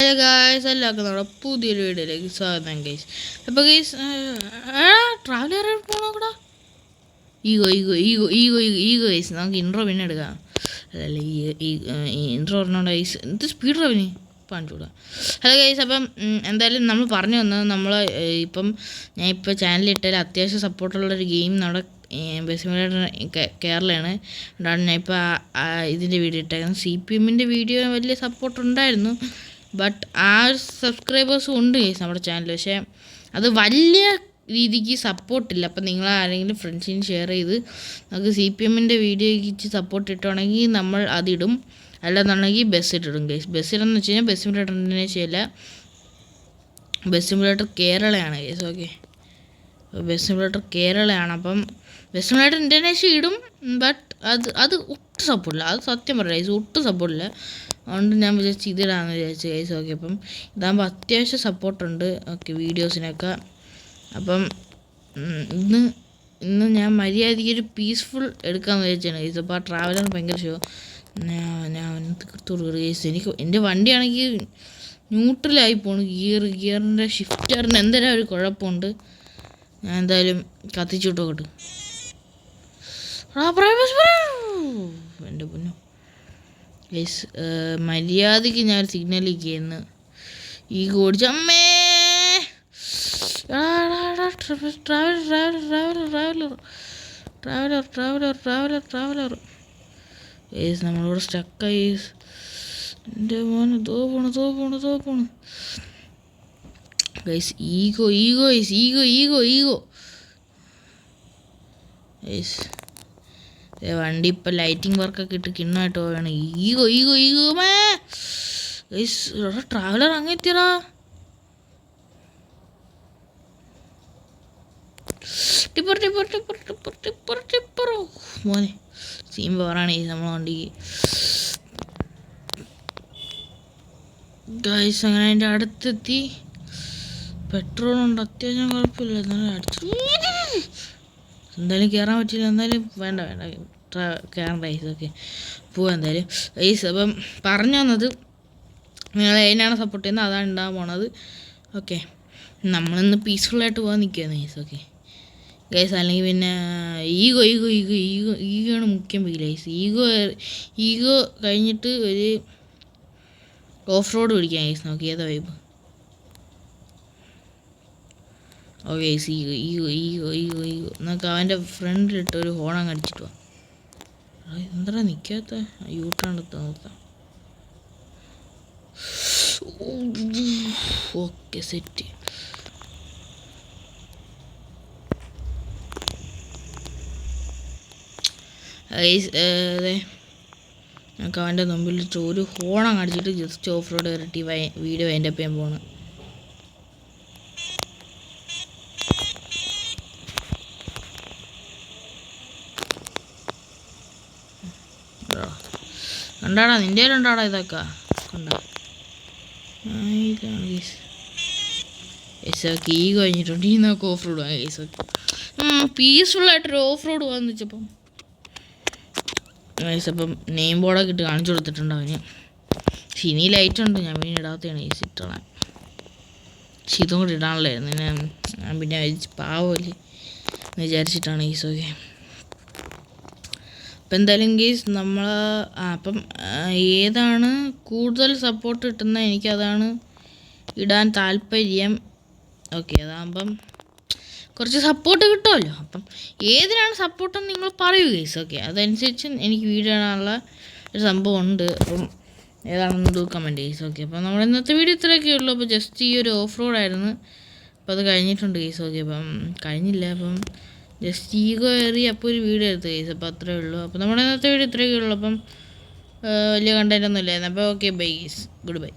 Hello guys, എല്ലാവർക്കും നമ്മുടെ പുതിയൊരു വീഡിയോയിലേക്ക് സ്വാഗതം ഗൈസ്. അപ്പോൾ ഗൈസ് ട്രാവലർ പോകണോക്കടാ. ഈഗോ ഈഗോ ഈഗോ ഈഗോ ഈഗോ ഗൈസ്. നമുക്ക് ഇൻട്രോ പിന്നെ എടുക്കാം. അതല്ല ഈ ഇൻട്രോ പറഞ്ഞോണ്ട് ഗൈസ് എന്ത് സ്പീഡ് റവന് കാണിച്ചുകൂടാ. ഹലോ ഗൈസ്, അപ്പം എന്തായാലും നമ്മൾ പറഞ്ഞു വന്നത് ഇപ്പം ഞാൻ ഇപ്പോൾ ചാനലിട്ടാൽ അത്യാവശ്യം സപ്പോർട്ടുള്ളൊരു ഗെയിം നമ്മുടെ ബെസിമിലേറ്റർ കേരളയാണ്. അതുകൊണ്ടാണ് ഞാൻ ഇപ്പോൾ ഇതിൻ്റെ വീഡിയോ ഇട്ടേക്കുന്നത്. CPM വീഡിയോ വലിയ സപ്പോർട്ട് ഉണ്ടായിരുന്നു, ബട്ട് ആ സബ്സ്ക്രൈബേഴ്സും ഉണ്ട് ഗൈസ് നമ്മുടെ ചാനൽ. പക്ഷേ അത് വലിയ രീതിക്ക് സപ്പോർട്ടില്ല. അപ്പം നിങ്ങൾ ആരെങ്കിലും ഫ്രണ്ട്സിന് ഷെയർ ചെയ്ത് നമുക്ക് CPM വീഡിയോയ്ക്ക് സപ്പോർട്ട് ഇട്ടുവാണെങ്കിൽ നമ്മൾ അതിടും. അല്ലെന്നുണ്ടെങ്കിൽ ബസ് ഇട്ടിടും ഗൈസ്. ബസ് ഇടുമെന്ന് വെച്ച് കഴിഞ്ഞാൽ ബെസിമിലേറ്ററിനെ ചെയ്യില്ല, ബെസിമിലേറ്റർ കേരളയാണ് ഗൈസ്. ഓക്കെ, ബെസിമിലേറ്റർ കേരളയാണ്. അപ്പം ബെസിമിലേറ്റർ ഇൻ്റർനാഷണൽ ഇടും, ബട്ട് അത് ഒട്ടും സപ്പോർട്ടില്ല. അത് സത്യം പറയാം ഗൈസ്, ഒട്ടും സപ്പോർട്ടില്ല. അതുകൊണ്ട് ഞാൻ വിചാരിച്ച് ഇതിടാന്ന് വിചാരിച്ചു ഗൈസ്. ഓക്കെ, അപ്പം ഇതാകുമ്പോൾ അത്യാവശ്യം സപ്പോർട്ടുണ്ട് ഓക്കെ വീഡിയോസിനൊക്കെ. അപ്പം ഇന്ന് ഞാൻ മര്യാദയ്ക്ക് ഒരു പീസ്ഫുൾ എടുക്കാമെന്ന് വിചാരിച്ചാണ് ഗൈസ്. അപ്പോൾ ആ ട്രാവലർ ഭയങ്കര ഷോ ഞാൻ തീർത്തോട് ഗൈസ്. എനിക്ക് എൻ്റെ വണ്ടിയാണെങ്കിൽ ന്യൂട്രലായി പോണു. ഗിയറിൻ്റെ ഷിഫ്റ്ററിന് എന്തെങ്കിലും ഒരു കുഴപ്പമുണ്ട്. ഞാൻ എന്തായാലും കത്തിച്ചുവിട്ടോ കേട്ടു. എൻ്റെ പൊന്നു ഗൈസ്, മര്യാദയ്ക്ക് ഞാൻ സിഗ്നലിൽ ചെയ്യുന്നു. ഈ ഓടിച്ചമ്മേ ട്രാവലർ ഗൈസ്, നമ്മളിവിടെ സ്റ്റക്കായി ഗൈസ്. എൻ്റെ മോന് തോ പോണു guys. Ego guys, ego guys. വണ്ടി ഇപ്പം ലൈറ്റിംഗ് വർക്കൊക്കെ ഇട്ട് കിണ്ണമായിട്ട് പോവുകയാണ്. Ego guys. ട്രാവലർ അങ്ങെത്തിയടാ. ടിപ്പർ മോനെ സീൻ പവറാണ് ഈ നമ്മളെ വണ്ടിക്ക് ഗൈസ്. അങ്ങനെ അതിൻ്റെ അടുത്തെത്തി. പെട്രോളുണ്ട് അത്യാവശ്യം, കുഴപ്പമില്ല. എന്നാലും എന്തായാലും കയറാൻ പറ്റില്ല. എന്നാലും വേണ്ട കയറേണ്ട ഗൈസ്. ഓക്കെ, പോവാം എന്തായാലും ഗൈസ്. അപ്പം പറഞ്ഞു വന്നത് നിങ്ങൾ അതിനാണ് സപ്പോർട്ട് ചെയ്യുന്നത്, അതാണ് ഉണ്ടാകാൻ പോണത്. ഓക്കെ, നമ്മളിന്ന് പീസ്ഫുള്ളായിട്ട് പോകാൻ നിൽക്കുകയാണ് ഗൈസ്. ഓക്കെ ഗൈസ്, അല്ലെങ്കിൽ പിന്നെ ഈഗോയാണ് മുഖ്യം ഗൈസ്. ഈഗോ കഴിഞ്ഞിട്ട് ഒരു ഓഫ് റോഡ് പിടിക്കാം ഗൈസ്. നോക്കി ഏതാ വൈബ്. ഓക്കെ ഗൈസ്, ഈഗോ എന്നൊക്കെ അവൻ്റെ ഫ്രണ്ടിലിട്ട് ഒരു ഹോണങ്ങ് അടിച്ചിട്ട് വാ. എന്താ നിൽക്കാത്ത യൂട്ടാണെടുത്ത് നോക്കാം. Okay set. അതെ, ഞങ്ങൾക്ക് അവൻ്റെ മുമ്പിലിട്ട് ഒരു ഹോണങ്ങ് അടിച്ചിട്ട് ജസ്റ്റ് ഓഫ് റോഡ് കയറിയിട്ട് വീഡിയോ അതിൻ്റെ ഒപ്പം പോണ്. കണ്ടാടാ, നിൻ്റെ കണ്ടാടാ ഇതൊക്കെ കണ്ടാ. ഇതാണ് ഗൈസ്. ഓക്കെ, ഈ കഴിഞ്ഞിട്ടുണ്ട്. ഈ നമുക്ക് ഓഫ് റോഡ് പോകാം ഗൈസ്. ഓക്കെ, പീസ്ഫുള്ളായിട്ടൊരു ഓഫ് റോഡ് പോകാമെന്ന് വെച്ചപ്പം ഗൈസ്. അപ്പം നെയിം ബോർഡൊക്കെ ഇട്ട് കാണിച്ചു കൊടുത്തിട്ടുണ്ട് അവന്. ഇനി ലൈറ്റ് ഉണ്ട്, ഞാൻ പിന്നെ ഇടാത്തതാണ് ഗൈസ്. ഇട്ടണം, പക്ഷെ ഇതും കൂടി ഇടാനുള്ളായിരുന്നു. ഞാൻ പിന്നെ പാവല്ലേ എന്ന് വിചാരിച്ചിട്ടാണ് ഗൈസ്. ഓക്കെ, അപ്പം എന്തായാലും ഗൈസ് നമ്മൾ അപ്പം ഏതാണ് കൂടുതൽ സപ്പോർട്ട് കിട്ടുന്നത് എനിക്കതാണ് ഇടാൻ താല്പര്യം. ഓക്കെ, അതാകുമ്പം കുറച്ച് സപ്പോർട്ട് കിട്ടുമല്ലോ. അപ്പം ഏതിനാണ് സപ്പോർട്ടെന്ന് നിങ്ങൾ പറയൂ ഗൈസ്. ഓക്കെ, അതനുസരിച്ച് എനിക്ക് വീഡിയോ ഇടാനുള്ള ഒരു സംഭവം ഉണ്ട്. അപ്പം ഏതാണെന്ന് കമൻറ്റ് ഗൈസ്. ഓക്കെ, അപ്പം നമ്മൾ ഇന്നത്തെ വീഡിയോ ഇത്രയൊക്കെ ഉള്ളൂ. അപ്പോൾ ജസ്റ്റ് ഈ ഒരു ഓഫ് റോഡായിരുന്നു. അപ്പോൾ അത് കഴിഞ്ഞിട്ടുണ്ട് ഗൈസ്. ഓക്കെ, അപ്പം കഴിഞ്ഞില്ല. അപ്പം ജസ്റ്റ് ഈഗോ കയറി അപ്പോൾ ഒരു വീഡിയോ എടുത്ത് ഗൈസ്. അപ്പോൾ അത്രയേ ഉള്ളൂ. അപ്പോൾ നമ്മുടെ ഇന്നത്തെ വീഡിയോ ഇത്രയൊക്കെ ഉള്ളൂ. അപ്പം വലിയ കണ്ടൻറ്റൊന്നും ഇല്ലായിരുന്നു. അപ്പോൾ okay, bye guys, good bye.